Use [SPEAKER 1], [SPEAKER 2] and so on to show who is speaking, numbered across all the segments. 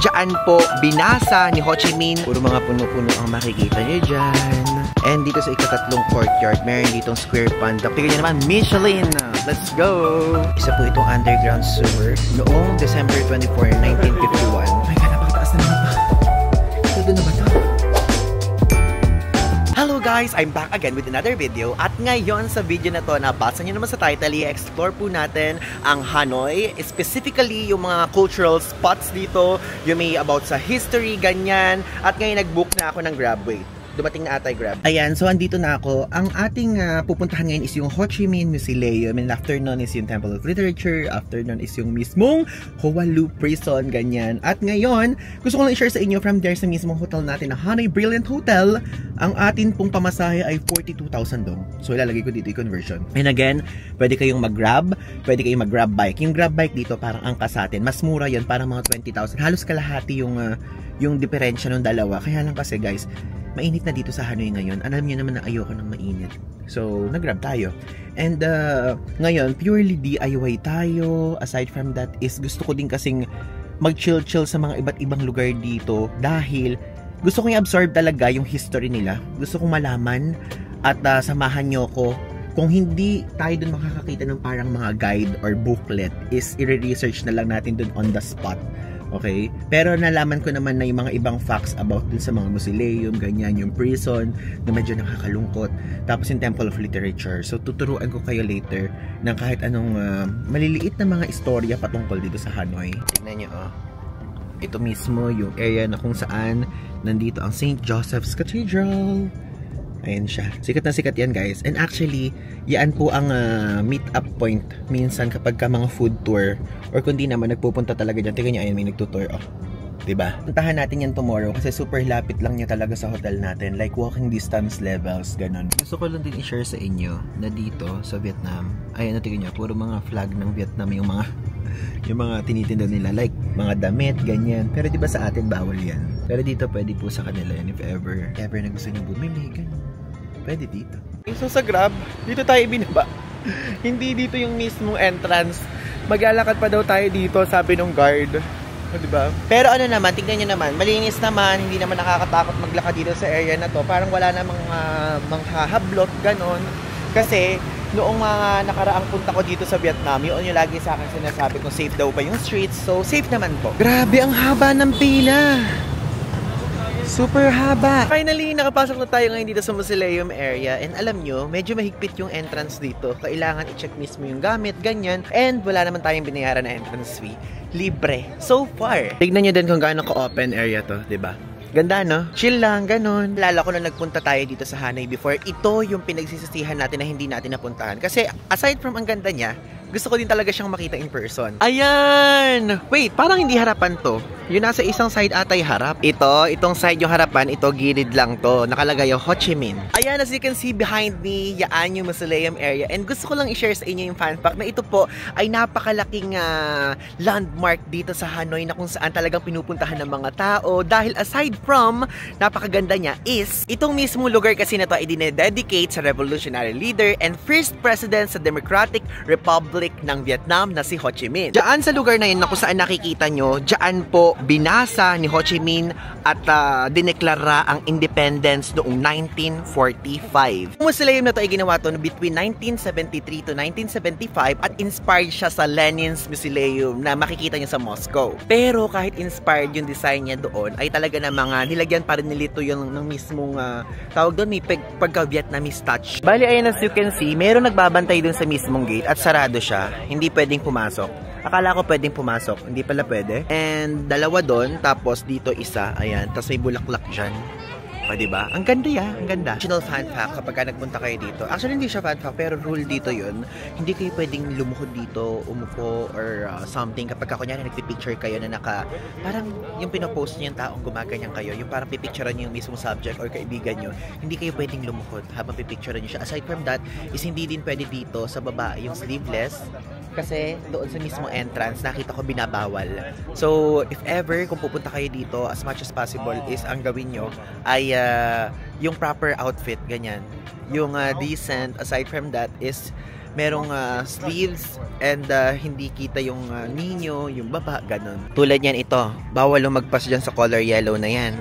[SPEAKER 1] Diyan po binasa ni Ho Chi Minh. Puro mga puno-puno ang makikita nyo dyan. And dito sa ikatatlong courtyard, meron ditong square pond. Tignan nyo naman, Michelin! Let's go! Isa po itong underground sewer noong December 24, 1951. Oh my God, napakataas na naman pa. Doon na ba ito? Hello guys! I'm back again with another video. At ngayon sa video na to, nabasa nyo naman sa title, i-explore po natin ang Hanoi. Specifically, yung mga cultural spots dito, yung may about sa history, ganyan. At ngayon nag-book na ako ng Grabway. Dumating na ata yung Grab. Ayan, so andito na ako. Ang ating pupuntahan ngayon is yung Ho Chi Minh Mausoleum. And after nun is yung Temple of Literature. After nun is yung mismong Hoa Lu Prison, ganyan. At ngayon, gusto ko lang i-share sa inyo from there sa mismong hotel natin na Hanoi Brilliant Hotel. Ang atin pong pamasahe ay 42,000 dong. So ilalagay ko dito yung conversion. And again, pwede kayong mag-grab, pwede kayong mag-grab bike. Yung grab bike dito parang angkas sa atin. Mas mura yun, parang mga 20,000. Halos kalahati yung diferensya ng dalawa. Kaya lang kasi guys, mainit na dito sa Hanoi ngayon. Alam niyo naman na ayoko ng mainit. So, nag-grab tayo. And ngayon, purely DIY tayo. Aside from that is gusto ko din kasing mag-chill-chill sa mga iba't ibang lugar dito dahil gusto kong i-absorb talaga yung history nila. Gusto kong malaman at samahan nyo ko. Kung hindi tayo dun makakakita ng parang mga guide or booklet is i-research na lang natin dun on the spot. Okay? Pero nalaman ko naman na yung mga ibang facts about dun sa mga mausoleum, ganyan, yung prison, na medyo nakakalungkot. Tapos yung Temple of Literature. So, tuturuan ko kayo later ng kahit anong maliliit na mga istorya patungkol dito sa Hanoi. Tignan nyo, oh. Ito mismo yung area na kung saan nandito ang St. Joseph's Cathedral. Ayan siya. Sikat na sikat yan guys. And actually, yan po ang meet up point minsan kapag ka mga food tour or kundi naman nagpupunta talaga dyan. Tingnan nyo, ayan may nagtutour. Oh. Diba? Puntahan natin yan tomorrow kasi super lapit lang niya talaga sa hotel natin. Like walking distance levels, ganun. Gusto ko lang din i-share sa inyo na dito sa Vietnam, ayan na tingnan nyo, puro mga flag ng Vietnam yung mga tinitinda nila. Like mga damit, ganyan. Pero diba sa atin bawal yan. Pero dito pwede po sa kanila yan if ever na gusto nyo bumili, ganun. Pwede dito. So sa Grab, dito tayo binaba. Hindi dito yung mismong entrance. Maglalakad pa daw tayo dito, sabi nung guard. O, diba? Pero ano naman, tignan nyo naman, malinis naman, hindi naman nakakatakot maglakad dito sa area na to. Parang wala namang manghahablot, ganon. Kasi, noong mga nakaraang punta ko dito sa Vietnam, yun yung lagi sa akin sinasabi kung safe daw ba yung streets. So, safe naman po. Grabe, ang haba ng pila! Super haba! Finally, nakapasok na tayo ngayon dito sa Mausoleum area. And alam nyo, medyo mahigpit yung entrance dito. Kailangan i-check mismo yung gamit, ganyan. And wala naman tayong binayaran na entrance fee. Libre. So far. Tignan nyo din kung gaano ka-open area to, diba? Ganda, no? Chill lang, ganun. Lala ko na nagpunta tayo dito sa Hanoi before. Ito yung pinagsisisihan natin na hindi natin napuntahan. Kasi aside from ang ganda niya, gusto ko din talaga siyang makita in person. Ayan! Wait, parang hindi harapan to. Yung nasa isang side atay harap. Itong side yung harapan, ito gilid lang to. Nakalagay yung Ho Chi Minh. Ayan, as you can see behind me, yaan yung mausoleum area. And gusto ko lang i-share sa inyo yung fun fact na ito po ay napakalaking landmark dito sa Hanoi na kung saan talagang pinupuntahan ng mga tao. Dahil aside from napakaganda niya is, itong mismong lugar kasi na to ay dinededicate sa revolutionary leader and first president sa Democratic Republic ng Vietnam na si Ho Chi Minh. Diyan sa lugar na yun na kung saan nakikita nyo, diyan po binasa ni Ho Chi Minh at dineklara ang independence noong 1945. Ang mausoleum na ito ay ginawa to between 1973 to 1975 at inspired siya sa Lenin's Mausoleum na makikita nyo sa Moscow. Pero kahit inspired yung design niya doon, ay talaga na mga nilagyan pa rin nilito yung ng mismong tawag doon, may pagka-Vietnamese touch. Bali, ayan as you can see, meron nagbabantay doon sa mismong gate at sarado siya. Hindi pwedeng pumasok. Akala ko pwedeng pumasok, hindi pala pwede. And dalawa doon, tapos dito isa, ayan, tapos may bulaklak dyan. O, diba? Ang ganda ya, ang ganda. Additional fun fact kapag nagpunta kayo dito. Actually, hindi siya fun fact, pero rule dito yun. Hindi kayo pwedeng lumuhod dito, umupo, or something. Kapag kunyari nagpipicture kayo na parang yung pinopost niyo yung taong gumaganyan kayo, yung parang pipicturean niyo yung mismong subject or kaibigan niyo, hindi kayo pwedeng lumuhod habang pipicturean niyo siya. Aside from that, is hindi din pwede dito sa baba yung sleeveless. Kasi doon sa mismo entrance, nakita ko binabawal. So, if ever, kung pupunta kayo dito, as much as possible is ang gawin nyo ay yung proper outfit, ganyan. Yung decent, aside from that is merong sleeves and hindi kita yung ninyo, yung baba, ganun. Tulad yan ito, bawal lumagpas dyan sa color yellow na yan.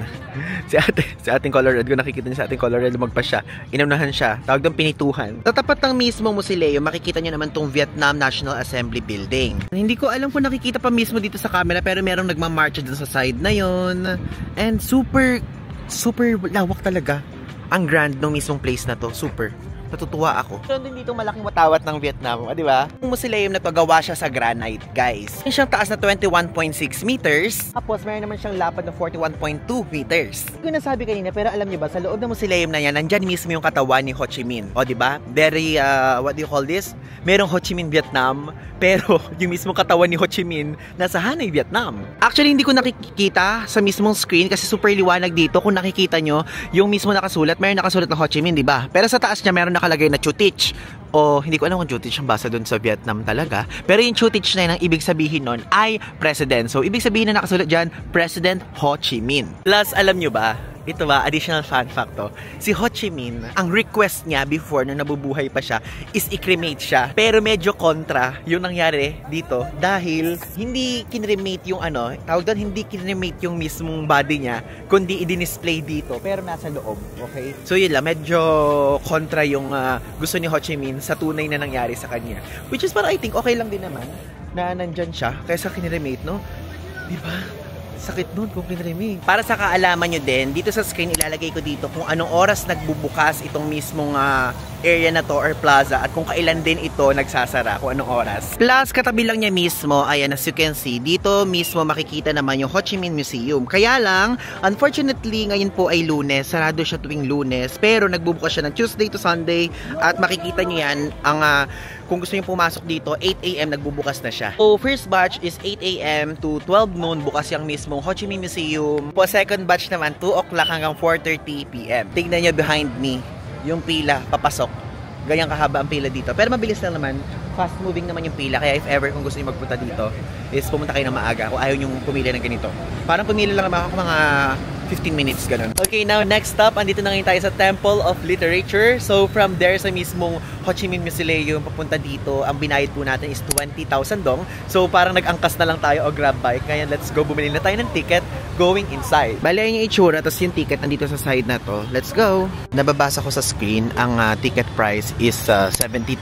[SPEAKER 1] si ating color red, kung nakikita niyo sa ating color red, lumagpas siya. Inunahan siya, tawag doon pinituhan. Sa tapat ng mismo Musileo, makikita niyo naman tong Vietnam National Assembly Building. Hindi ko alam kung nakikita pa mismo dito sa camera, pero merong nagmamarcha dun sa side na yon. And super lawak talaga. Ang grand ng mismong place na to, super. Natutuwa ako. So, dito malaking watawat ng Vietnam, di ba? Yung mausoleum na to, gawa siya sa granite, guys. Yung siyang taas na 21.6 meters. Tapos, meron naman siyang lapad na 41.2 meters. Hindi ko nasabi kanina, pero alam niyo ba, sa loob ng mausoleum na yan, nandyan mismo yung katawan ni Ho Chi Minh. O, di ba? Very, what do you call this? Merong Ho Chi Minh Vietnam, pero yung mismong katawan ni Ho Chi Minh nasa Hanoi, Vietnam. Actually, hindi ko nakikita sa mismong screen kasi super liwanag dito. Kung nakikita nyo, yung mismo nakasulat, meron nakasulat na Ho Chi Minh, di ba? Pero sa taas niya, meron nakalagay na Chutich. O hindi ko alam kung Chutich ang basa doon sa Vietnam talaga. Pero yung Chutich na yun, ang ibig sabihin nun ay President. So, ibig sabihin na nakasulat dyan, President Ho Chi Minh. Plus, alam nyo ba, ito ba, additional fun fact to, si Ho Chi Minh, ang request niya before nung nabubuhay pa siya is i-cremate siya. Pero medyo kontra yung nangyari dito dahil hindi kinremate yung tawag doon, hindi kinremate yung mismong body niya, kundi i-display dito pero nasa loob, okay? So yun lang, medyo kontra yung gusto ni Ho Chi Minh sa tunay na nangyari sa kanya. Which is para I think okay lang din naman na nandyan siya kaysa kinremate, no? Diba? Sakit nun kung kinremate. Para sa kaalaman nyo din, dito sa screen ilalagay ko dito kung anong oras nagbubukas itong mismong area na to or plaza at kung kailan din ito nagsasara, kung anong oras. Plus, katabi lang niya mismo, ayan, as you can see, dito mismo makikita naman yung Ho Chi Minh Museum. Kaya lang, unfortunately, ngayon po ay Lunes, sarado siya tuwing Lunes, pero nagbubukas siya ng Tuesday to Sunday at makikita nyo yan, kung gusto nyo pumasok dito, 8 AM nagbubukas na siya. So, first batch is 8 AM to 12 noon, bukas yung mismong Ho Chi Minh Museum. Po, second batch naman, 2 o'clock hanggang 4:30 PM. Tignan nyo behind me, yung pila, papasok. Ganyang kahaba ang pila dito. Pero mabilis lang naman. Fast moving naman yung pila. Kaya if ever kung gusto nyo magpunta dito, is pumunta kayo ng maaga kung ayaw nyo pumili ng ganito. Parang pumili lang naman ako mga 15 minutes, ganun. Okay, now next stop, andito na ngayon tayo sa Temple of Literature. So from there sa mismong Ho Chi Minh Museum papunta dito, ang binayad po natin is 20,000 dong. So parang nag-angkas na lang tayo o grab bike. Kaya let's go, bumili na tayo ng ticket going inside. Bali, ayun yung itsura, tapos yung ticket nandito sa side na to. Let's go! Nababasa ko sa screen, ang ticket price is 70,000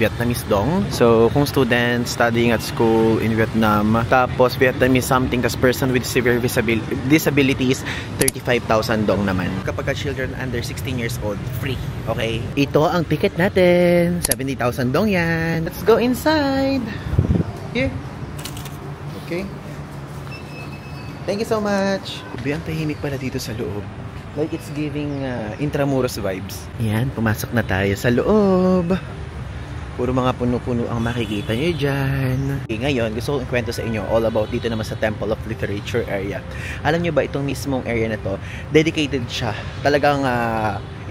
[SPEAKER 1] Vietnamese dong. So kung student studying at school in Vietnam, tapos Vietnamese something, tas person with severe disabilities, 35,000 dong naman. Kapag children under 16 years old, free. Okay? Ito ang ticket natin. 70,000 dong yan. Let's go inside. Here. Okay. Thank you so much. Ang tahimik pala dito sa loob. Like it's giving Intramuros vibes. Yan, pumasok na tayo sa loob. Puro mga puno-puno ang makikita nyo dyan. Okay, ngayon, gusto kong ikwento sa inyo all about dito naman sa Temple of Literature area. Alam nyo ba, itong mismong area na to, dedicated siya. Talagang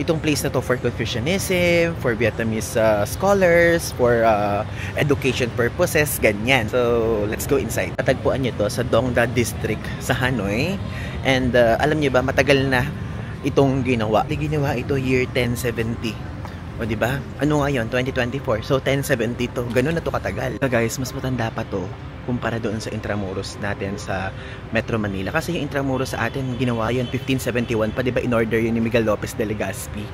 [SPEAKER 1] itong place na to for Confucianism, for Vietnamese scholars, for education purposes, ganyan. So, let's go inside. Tatagpuan nyo to sa Dong Da District sa Hanoi. And alam nyo ba, matagal na itong ginawa. Ginawa ito year 1070. O diba? Ano ngayon? 2024. So 1070 to. Ganun na to katagal. So guys, mas matanda pa to kumpara doon sa Intramuros natin sa Metro Manila. Kasi yung Intramuros sa atin ginawa yun 1571 pa, diba? In order yun ni Miguel Lopez de Legazpi.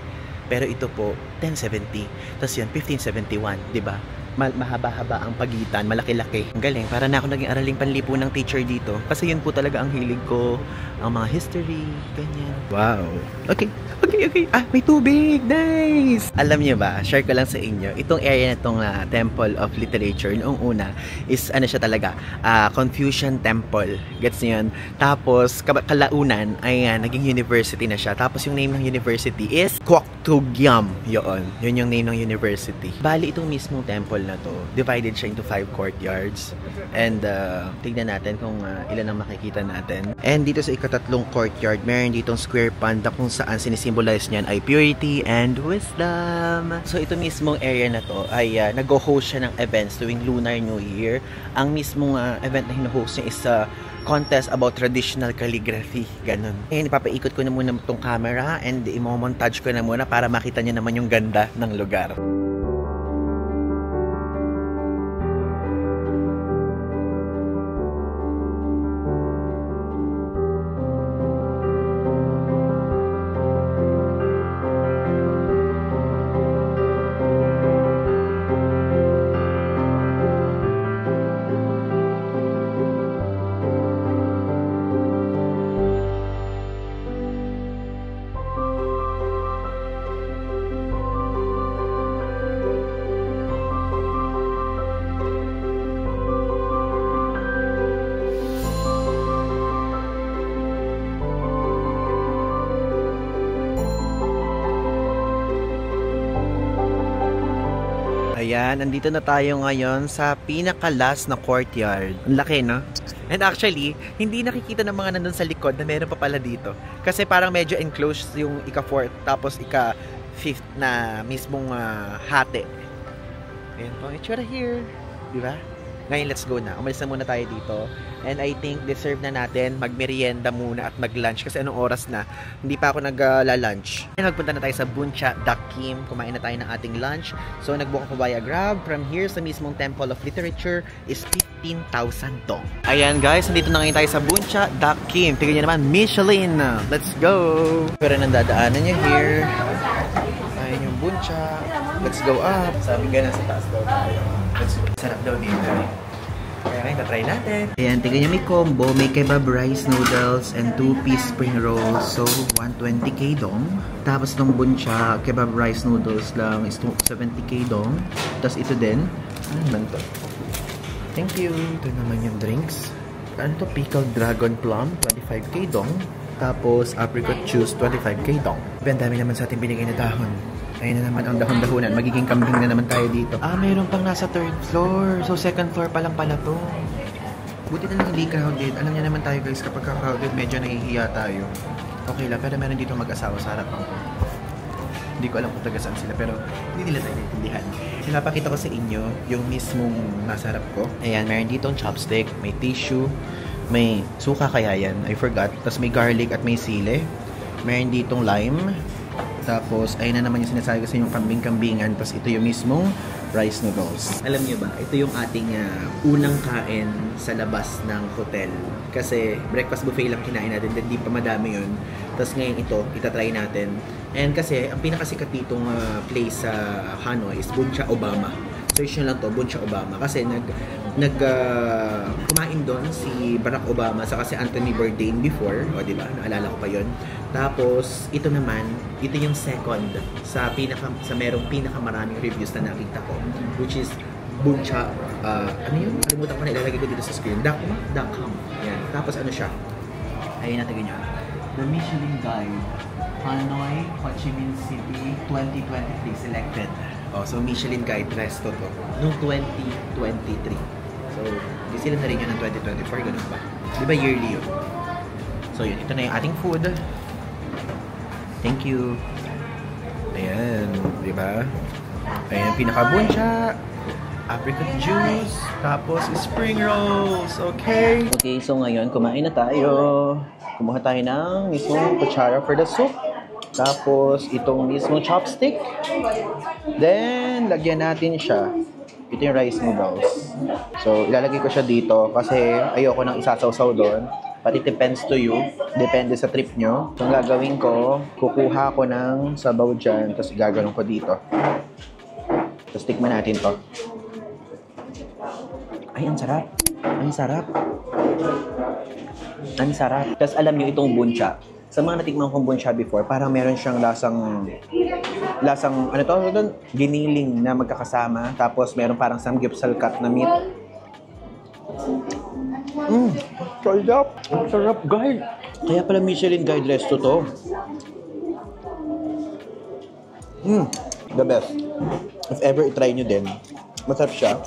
[SPEAKER 1] Pero ito po 1070. Tapos yun 1571, diba? Mahaba-haba ang pagitan, malaki-laki. Ang galing, para na ako naging araling panlipunang teacher dito. Kasi yun po talaga ang hilig ko, ang mga history, ganyan. Wow. Okay. May tubig. Nice! Alam niyo ba, share ko lang sa inyo, itong area na itong Temple of Literature, noong una, is ano siya talaga, Confucian Temple. Gets niyo yun? Tapos, kalaunan, ay naging university na siya. Tapos yung name ng university is Quoc Tu Giam. Yun yung name ng university. Bali, itong mismong temple na to, divided siya into 5 courtyards. And tignan natin kung ilan ang makikita natin. And dito sa ikatatlong courtyard, meron ditong square pond na kung saan sinisimbolize niyan ay purity and wisdom. So ito mismong area na to ay nag-host siya ng events tuwing Lunar New Year. Ang mismong event na hino-host niya is contest about traditional calligraphy. Ganun. Ngayon, ipapaikot ko na muna itong camera and i-montage ko na muna para makita niyo naman yung ganda ng lugar. Ayan, andito na tayo ngayon sa pinaka-last na courtyard. Ang laki, no? And actually, hindi nakikita ng mga nandun sa likod na meron pa pala dito. Kasi parang medyo enclosed yung ika-4th tapos ika-5th na mismong hati. Ayan po, itsura here. Diba? Ngayon, let's go na. Umalis na muna tayo dito. And I think deserve na natin magmerienda muna at mag-lunch kasi anong oras na. Hindi pa ako nag-lunch. And magpunta na tayo sa Buncha Dak Kim. Kumain na tayo ng ating lunch. So nagbook ako via Grab. From here sa mismong Temple of Literature is 15,000 dong. Ayan guys, nandito na ngayon tayo sa Buncha Dak Kim. Tignan nyo naman, Michelin. Let's go! Pero nang dadaanan nyo here. Ayan yung Buncha. Let's go up. Sabi nga nasa taas daw tayo. Let's go. Sarap daw dito. Kaya ngayon, try natin. Ayan, tignan nyo may combo. May kebab rice noodles and 2-piece spring rolls. So, 120k dong. Tapos itong Buncha, kebab rice noodles lang is 70k dong. Tapos ito din. Ano naman to? Thank you. Ito naman yung drinks. Ano to? Pickled dragon plum, 25k dong. Tapos apricot juice, 25k dong. Ang dami naman sa ating binigay na dahon. Ayun na naman ang dahon-dahunan. Magiging kambing na naman tayo dito. Mayroon pang nasa 3rd floor. So, 2nd floor pa lang pala to. Buti na lang hindi crowded. Alam niya naman tayo guys, kapag crowded, medyo nahihiya tayo. Okay lang, pero meron dito mag-asawa sa harapan ko. Hindi ko alam kung taga saan sila, pero hindi nila tayo naiintindihan. Pinapakita ko sa inyo yung mismong nasa harap ko. Ayan, meron dito ang chopstick, may tissue, may suka kaya yan, I forgot. Tapos may garlic at may sili. Meron ditong lime. Tapos, ayun na naman yung sinasabi ko sa yung kambing-kambingan. Tapos, ito yung mismong rice noodles. Alam niyo ba, ito yung ating unang kain sa labas ng hotel. Kasi, breakfast buffet lang kinain natin. Hindi pa madami yun. Tapos, ngayon ito, itatry natin. And kasi, ang pinakasikat ditong place sa Hanoi is Buncha Obama. Search nyo lang to, Buncha Obama. Kasi, kumain doon si Barack Obama sa kasi Anthony Bourdain before. O, diba? Naalala ko pa yun. Tapos, ito naman, ito yung second sa merong pinakamaraming reviews na nakita ko, which is Buncha, ano yun? Kalimutan ko na, ilalagay ko dito sa screen. Dakam. Yan. Tapos, ano siya? Ayun natin ganyan. The Michelin Guide, Hanoi, Ho Chi Minh City, 2023 selected. So, Michelin Guide resto to. Noong 2023. So, di sila na rin yun ng 2024, ganun ba? Di ba yearly yun? So, yun. Ito na yung ating food. Thank you. Ayan, di ba? Ayan, pinaka-buncha, apricot juice, tapos spring rolls. Okay? Okay, so ngayon, kumain na tayo. Kumuha tayo ng mismong kutsara for the soup. Tapos, itong mismong chopstick. Then, lagyan natin siya. Ito yung rice noodles. So, ilalagay ko siya dito kasi ayoko nang isasawsaw doon. But it depends to you. Depende sa trip nyo. So, ang gagawin ko, kukuha ko ng sabaw dyan, tapos gagawin ko dito. Tapos, tikman natin to. Ay, ang sarap. Ang sarap. Ang sarap. Tapos, alam nyo itong buncha. Sa mga natikman kong buncha before, parang meron siyang lasang, ano to? Giniling na magkakasama. Tapos, meron parang samgyupsal cut na meat. Sarap! Ang sarap, guys! Kaya pala Michelin Guide resto to. The best. If ever i-try nyo din, masarap siya.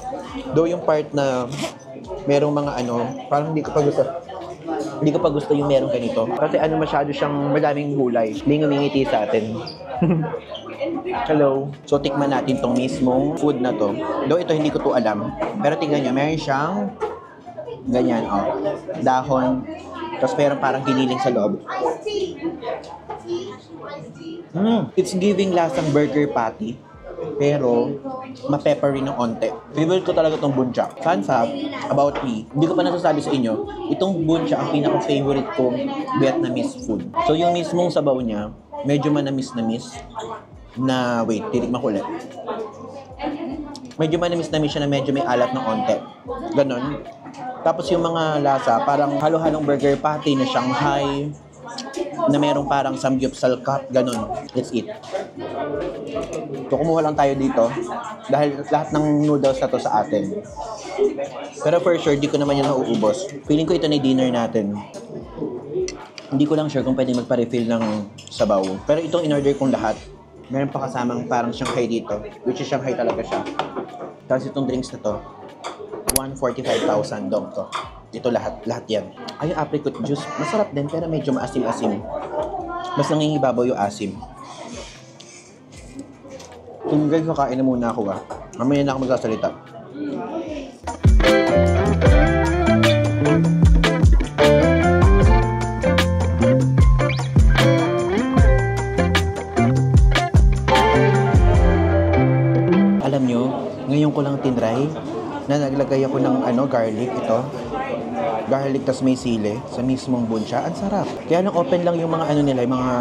[SPEAKER 1] Though yung part na merong mga parang hindi ko pa gusto yung merong ganito. Kasi masyado siyang madaming gulay. Hindi ngumingiti sa atin. Hello. So, tikman natin tong mismong food na to. Though ito hindi ko to alam. Pero tingnan nyo, meron siyang ganyan, dahon. Tapos meron parang giniling sa loob. It's giving lasang burger patty. Pero, ma-peppery ng onte. Favorite ko talaga itong buncha. Fun fact about me, hindi ko pa nasasabi sa inyo, itong buncha ang pinaka-favorite kong Vietnamese food. So, yung mismong sabaw niya, medyo manamis-namis na, wait, titikman ko ulit. Medyo manamis-namis siya na medyo may alat ng onte. Ganon. Tapos yung mga lasa, parang halo-halong burger patty na Shanghai, na merong parang samgyupsal cut, ganon. Let's eat. So, kumuha lang tayo dito dahil lahat ng noodles na to sa atin. Pero for sure, di ko naman yun nauubos. Feeling ko ito na dinner natin. Hindi ko lang sure kung pwede magpa-refill ng sabaw. Pero itong in-order kong lahat, Meron pa kasamang parang Shanghai dito, which is Shanghai talaga siya. Tapos itong drinks na to, 145,000 dong to. Ito lahat yan. Ay, yung apricot juice, masarap din pero medyo maasim-asim. Mas nangingibabaw yung asim. Kung guys, kakain na muna ako Mamaya na ako magsasalita. Alam nyo, ngayon ko lang tinry na naglagay ako ng garlic ito. Garlic tas may sili sa mismong buncha. Ang sarap. Kaya lang open lang yung mga nila, yung mga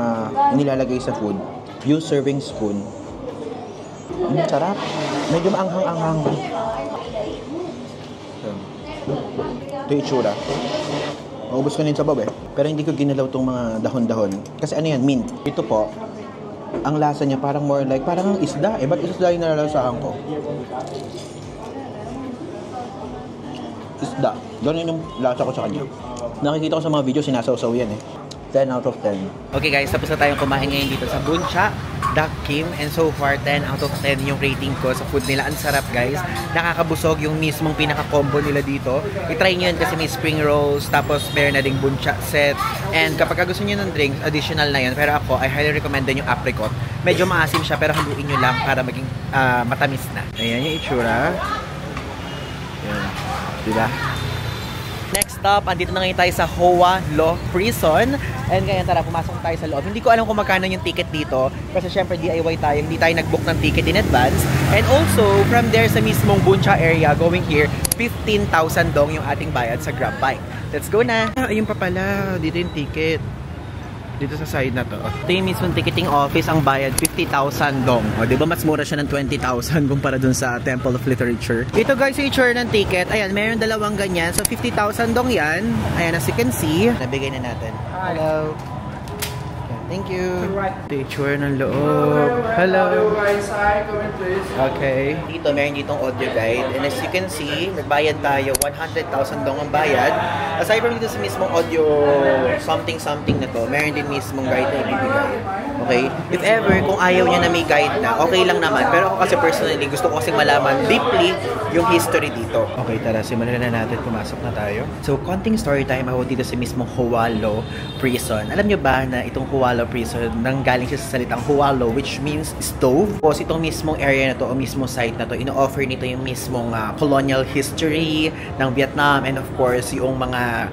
[SPEAKER 1] nilalagay sa food. Yung serving spoon. Sarap. Medyo maanghang-anghang. Ito yung itsura. Maubos ko na yung sabaw Pero hindi ko ginalaw tong mga dahon-dahon. Kasi ano yan, mint. Ito po, ang lasa niya parang more like, parang isda ba't isda yung nalalasahan ko? Isda. Ganun yung lasa ko sa kanya. Nakikita ko sa mga video, sinasawsaw yan 10 out of 10. Okay guys, tapos na tayong kumain ngayon dito sa Buncha, Dak Kim, and so far 10 out of 10 yung rating ko sa food nila. Ang sarap guys. Nakakabusog yung mismong pinaka-combo nila dito. I-try nyo yun kasi may spring rolls, tapos meron na ding buncha set. And kapag gusto nyo ng drinks, additional na yun. Pero ako, I highly recommend din yung apricot. Medyo maasim siya pero haluin nyo lang para maging matamis na. Ayan yung itsura. Ayan. Diba? Next stop, andito na ngayon tayo sa Hoa Lo Prison. And ngayon tara, pumasok tayo sa loob. Hindi ko alam kung magkano yung ticket dito. Kasi syempre DIY tayo, hindi tayo nag-book ng ticket in advance. And also, from there sa mismong Buncha area, going here, 15,000 dong yung ating bayad sa Grab Bike. Let's go na! Ayun pa pala, dito yung ticket. Dito sa side na to. Ito yung mismong ticketing office, ang bayad 50,000 dong. O, diba mas mura siya ng 20,000 kumpara dun sa Temple of Literature. Ito guys, yung itsura ng ticket. Ayan, meron dalawang ganyan. So 50,000 dong yan. Ayan, as you can see. Nabigay na natin. Hello. Thank you. Ito yung itsura ng loob. Hello. Okay. Dito, meron ditong audio guide. And as you can see, nagbayad tayo. 100,000 dong ang bayad. Aside from dito sa mismong audio something na to, meron din mismong guide na ibibigay. Okay? If ever, kung ayaw niya na may guide na, okay lang naman. Pero ako kasi personally, gusto ko kasing malaman deeply yung history dito. Okay, tara, simulan na natin. Pumasok na tayo. So, konting story time ako dito sa mismong Hoa Lo Prison. Alam niyo ba na itong Hoa Lo Prison, nanggaling siya sa salitang Hoa Lo, which means stove. Tapos itong mismong area na to, o mismong site na to, ino-offer nito yung mismong colonial history ng Vietnam, and of course, yung mga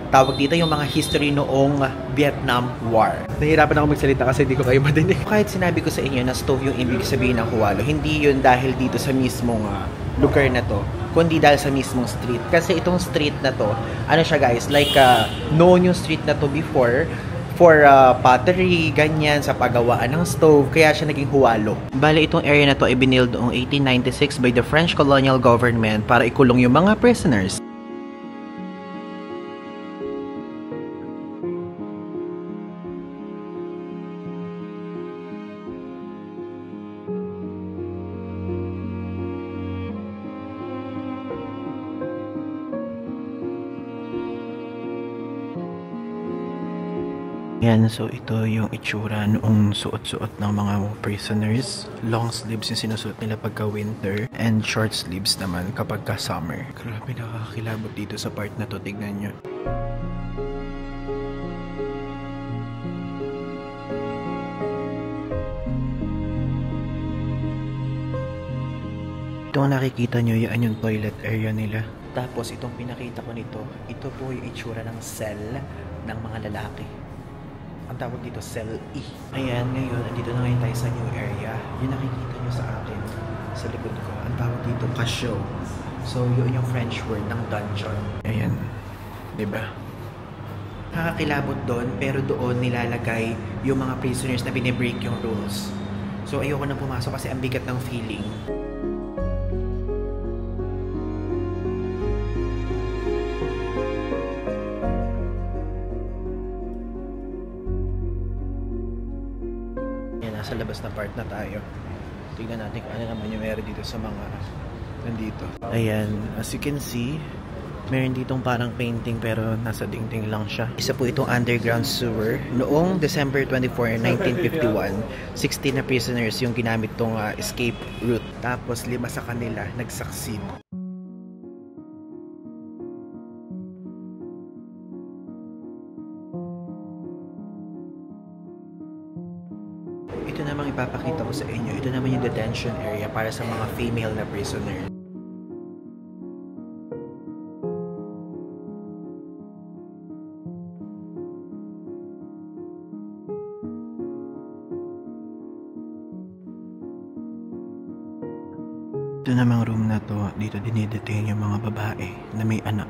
[SPEAKER 1] tawag dito yung mga history noong Vietnam War. Nahihirapan ako magsalita kasi hindi ko kayo madinig. Kahit sinabi ko sa inyo na stove yung ibig sabihin ng Hoa Lo, hindi yun dahil dito sa mismong lugar na to, kundi dahil sa mismong street. Kasi itong street na to, ano siya guys, like known yung street na to before for pottery, ganyan, sa paggawaan ng stove, kaya siya naging Hoa Lo. Bale, itong area na to ay binild noong 1896 by the French colonial government para ikulong yung mga prisoners. Yan, so ito yung itsura noong suot-suot ng mga prisoners. Long sleeves yung sinusuot nila pagka winter, and short sleeves naman kapag ka summer. Grabe, nakakakilabot dito sa part na to, tignan nyo. Ito ang nakikita nyo, yan yung toilet area nila. Tapos itong pinakita ko nito, ito po yung itsura ng cell ng mga lalaki. Ang tawag dito, cell E. Ayan, ngayon, andito na ngayon tayo sa new area. Yung nakikita nyo sa akin, sa likod ko, ang tawag dito, kasyo. So, yun yung French word ng dungeon. Ayan, diba? Nakakilabot doon, pero doon nilalagay yung mga prisoners na binibreak yung rules. So, ayoko na pumasok kasi ang bigat ng feeling. Nasa labas na part na tayo. Tignan natin kung ano naman yung meron dito sa mga nandito. Ayan, as you can see, Meron ditong parang painting pero nasa dingding lang siya. Isa po itong underground sewer. Noong December 24, 1951, 16 na prisoners yung ginamit tong escape route. Tapos 5 sa kanila nag-succeed. Ito namang ipapakita ko sa inyo. Ito naman yung detention area para sa mga female na prisoners. Ito namang room na to, dito dinidetain yung mga babae na may anak.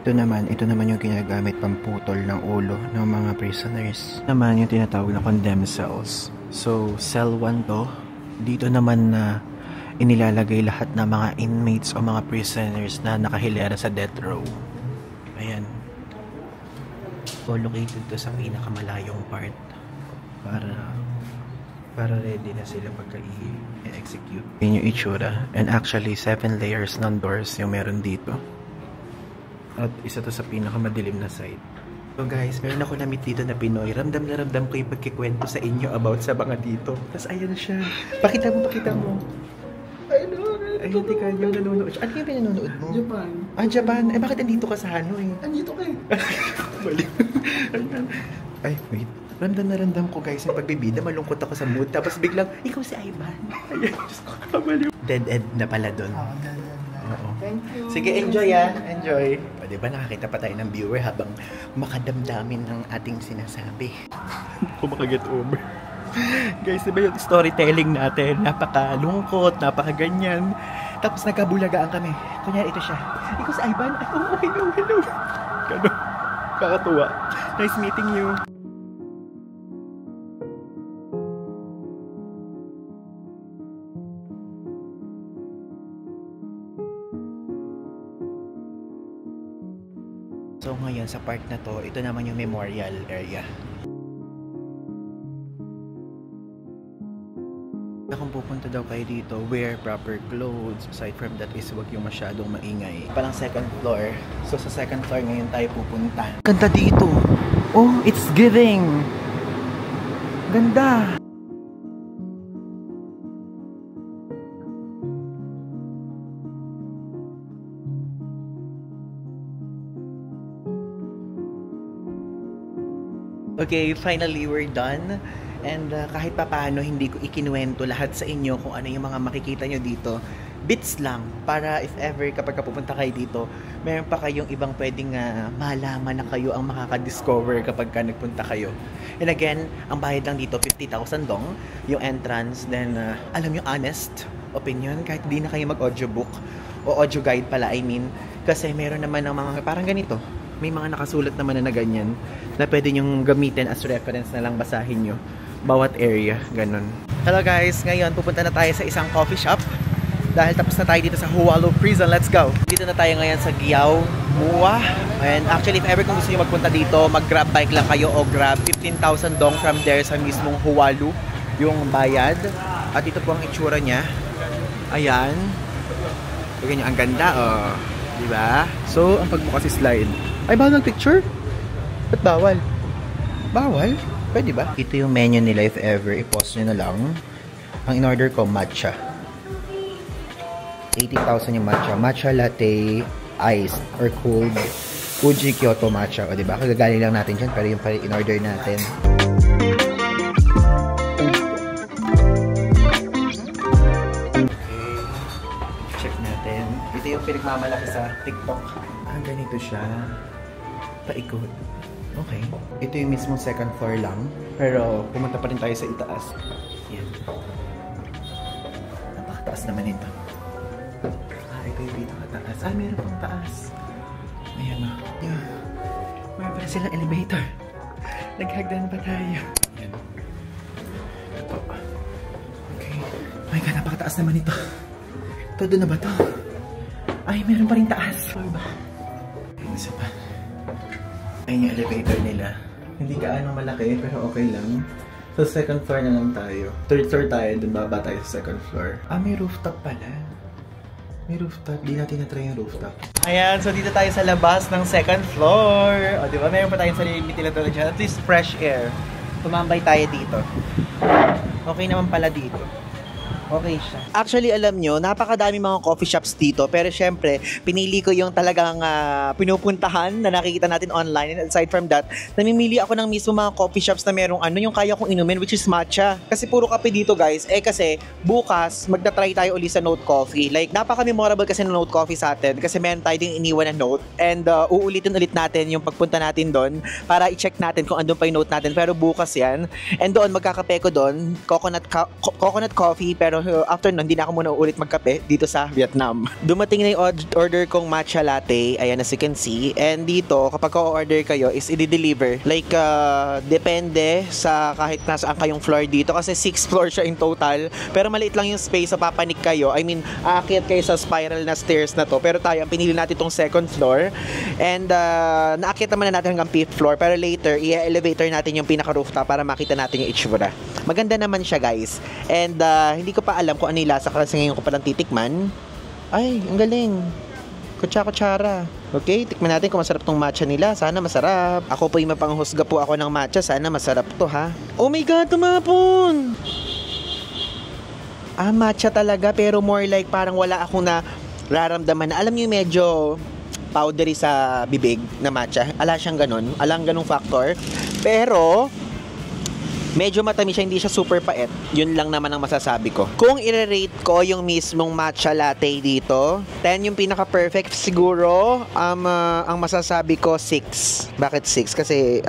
[SPEAKER 1] Ito naman yung ginagamit pamputol ng ulo ng mga prisoners. Ito naman yung tinatawag na condemned cells. So, cell 1 to. Dito naman na inilalagay lahat ng mga inmates o mga prisoners na nakahilera sa death row. Ayan. So, located to sa pinakamalayong part para ready na sila pagka i-execute. Yun yung itsura. And actually, 7 layers ng doors yung meron dito. At isa to sa pinakamadilim na side. So guys, meron ako na-meet dito na Pinoy. Ramdam na ramdam ko yung pagkikwento sa inyo about sa mga dito. Tapos ayan siya. Pakita mo. Ayun, tika, yung nanonood. Ano yung pinanonood mo?
[SPEAKER 2] Japan.
[SPEAKER 1] Ah, Japan. Eh, bakit andito ka sa Hanoi?
[SPEAKER 2] Andito ka eh.
[SPEAKER 1] Mali. Ay, wait. Ramdam ko guys yung pagbibida. Malungkot ako sa mood. Tapos biglang, ikaw si Ivan. Ayan, Diyos ko. Dead end na pala dun. Oo.
[SPEAKER 2] Thank you.
[SPEAKER 1] Sige, enjoy enjoy. O, diba nakakita pa tayo ng viewer habang makadamdamin ng ating sinasabi. Kung makaget over. Guys, diba yung storytelling natin? Napakalungkot, napakaganyan. Tapos nagkabulagaan kami. Kunyari ito siya. Ikaw si Ivan? Oh, hello. Gano'n. Kakatuwa. Nice meeting you. So ngayon sa part na to, ito naman yung memorial area. Kung pupunta daw kayo dito, wear proper clothes. Aside from that is wag yung masyadong maingay. Parang second floor. So sa second floor ngayon tayo pupunta. Ganda dito. Oh, it's giving. Ganda. Okay, finally we're done. And kahit pa paano, hindi ko ikinuwento lahat sa inyo kung ano yung mga makikita nyo dito. Bits lang, para if ever kapag pupunta kayo dito, meron pa kayong ibang pwedeng malaman na kayo ang makaka-discover kapag ka nagpunta kayo. And again, ang bayad lang dito, 50,000 dong, yung entrance. Then, alam nyo, honest opinion, kahit di na kayo mag-audiobook, o audio guide pala, I mean, kasi meron naman ng mga, parang ganito, may mga nakasulat naman na ganyan na pwede nyong gamitin as reference na lang basahin nyo bawat area, ganun. Hello guys, ngayon pupunta na tayo sa isang coffee shop dahil tapos na tayo dito sa Hualo Prison. Let's go! Dito na tayo ngayon sa Giau Mua. And actually, if ever kung gusto nyo magpunta dito, mag-grab bike lang kayo o grab 15,000 dong from there sa mismong Hualo yung bayad. At ito po ang itsura niya. Ayan. Tignan nyo, ang ganda, oh. Diba? So, ang pagbukas is slide. Ay, bawal mag-picture? Ba't bawal? Bawal? Pwede ba? Ito yung menu nila if ever. I-pause nyo na lang. Ang in-order ko, matcha. 80,000 yung matcha. Matcha latte, iced, or cold. Fuji Kyoto matcha. O, diba? Kagagaling lang natin dyan. Pero yung pa in-order natin. Check natin. Ito yung pinagmamalaki sa TikTok. Ganito siya. Paikot. Okay. Ito yung mismo second floor lang. Pero pumunta pa rin tayo sa itaas. Yan. Napakataas naman ito. Ito yung pinakataas. Meron pang taas. Ayan o. Yan. Mayroon pala silang elevator. Naghagdan pa tayo. Yan. Ito. Okay. Oh my God, napakataas naman ito. Todo na ba ito? Ay, meron pa rin taas. Floor ba? Isa pa. Ayun yung elevator nila. Hindi gaano malaki, pero okay lang. So, second floor na lang tayo. Third floor tayo, dun baba tayo sa second floor. May rooftop pala. May rooftop. Di natin na-try yung rooftop. Ayan, so dito tayo sa labas ng second floor. O, di ba? Mayroon pa tayong sarili ventilador dyan. At least fresh air. Tumambay tayo dito. Okay naman pala dito. Okay siya. Actually, alam nyo, napakadami mga coffee shops dito. Pero syempre, pinili ko yung talagang pinupuntahan na nakikita natin online. And aside from that, namimili ako ng mismo mga coffee shops na merong yung kaya kong inumin, which is matcha. Kasi puro kape dito, guys. Kasi bukas, magta-try tayo uli sa Note Coffee. Like, napaka-memorable kasi ng Note Coffee sa atin. Kasi meron tayo ding iniwan na note. And uulitin ulit natin yung pagpunta natin doon para i-check natin kung andun pa yung note natin. Pero bukas yan. And doon, magkakape ko doon. Coconut coffee. Pero after nun, hindi na ako muna ulit magkape dito sa Vietnam. Dumating na yung order kong matcha latte. Ayan, as you can see. And dito, kapag order kayo, is i-deliver. Like, depende sa kahit nasaan kayong floor dito. Kasi 6 floors siya in total. Pero maliit lang yung space, so papanik kayo. I mean, aakyat kayo sa spiral na stairs na to. Pero tayo, ang pinili natin itong second floor. And naakyat naman na natin hanggang 5th floor. Pero later, i-elevator natin yung pinaka-rooftop para makita natin yung itsura. Maganda naman siya, guys. And hindi ko pa alam kung ano yung lasa kasi ngayon ko palang titikman. Ay, ang galing. Kutsa-kutsara. Okay, tikman natin kung masarap tong matcha nila. Sana masarap. Ako po yung mapanghusga po ako ng matcha. Sana masarap to, ha? Oh my God, tumapon! Matcha talaga, pero more like parang wala akong na raramdaman na. Alam niyo, medyo powdery sa bibig na matcha. Ala siyang ganun. Alang ganung factor. Pero medyo matamis siya, hindi siya super pait. Yun lang naman ang masasabi ko. Kung i-rate ko yung mismong matcha latte dito, 10 yung pinaka-perfect. Siguro, ang masasabi ko, 6. Bakit 6? Kasi,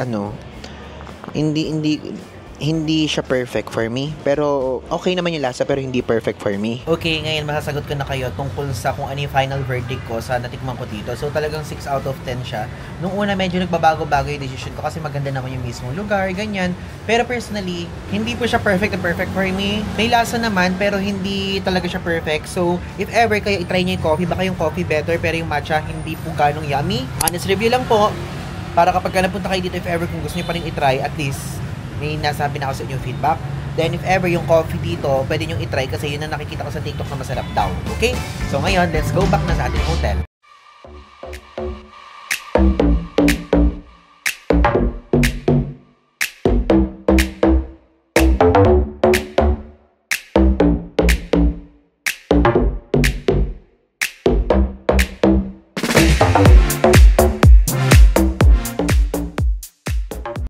[SPEAKER 1] hindi siya perfect for me. Pero, okay naman yung lasa, pero hindi perfect for me. Okay, ngayon masasagot ko na kayo tungkol sa kung ano yung final verdict ko sa natikman ko dito. So, talagang 6 out of 10 siya. Nung una, medyo nagbabago-bago yung decision ko kasi maganda naman yung mismong lugar, ganyan. Pero personally, hindi po siya perfect for me. May lasa naman, pero hindi talaga siya perfect. So, if ever kayo itry nyo yung coffee, baka yung coffee better, pero yung matcha hindi po ganong yummy. Honest review lang po, para kapag napunta kayo dito, if ever kung gusto nyo pa rin itry, at least may nasabi na ako sa inyong feedback. Then, if ever yung coffee dito, pwede nyo itry kasi yun ang nakikita ko sa TikTok na masarap daw. Okay? So, ngayon, let's go back na sa ating hotel.